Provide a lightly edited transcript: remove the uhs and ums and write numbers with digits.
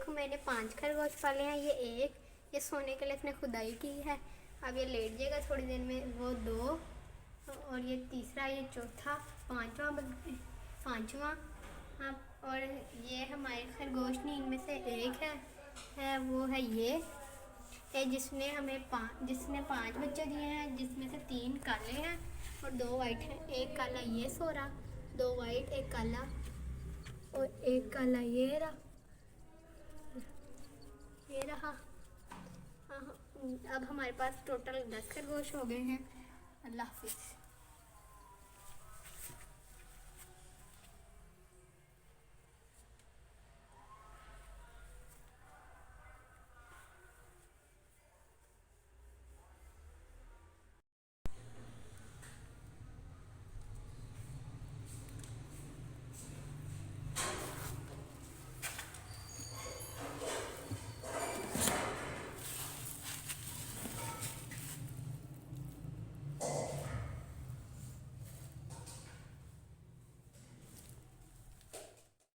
देखो मैंने 5 खरगोश पाले हैं। ये सोने के लिए इसने खुदाई की है। अब ये लेट जाएगा थोड़ी देर में। वो 2 और ये तीसरा, ये चौथा, पांचवा। हाँ, और ये हमारे खरगोश नहीं, इनमें से एक है वो है ये जिसने 5 बच्चे दिए हैं, जिसमें से 3 काले हैं और 2 वाइट हैं। एक काला ये सो रहा, 2 वाइट, एक काला और एक काला ये रहा। हाँ, अब हमारे पास टोटल 10 खरगोश हो गए हैं। अल्लाह हाफिज़।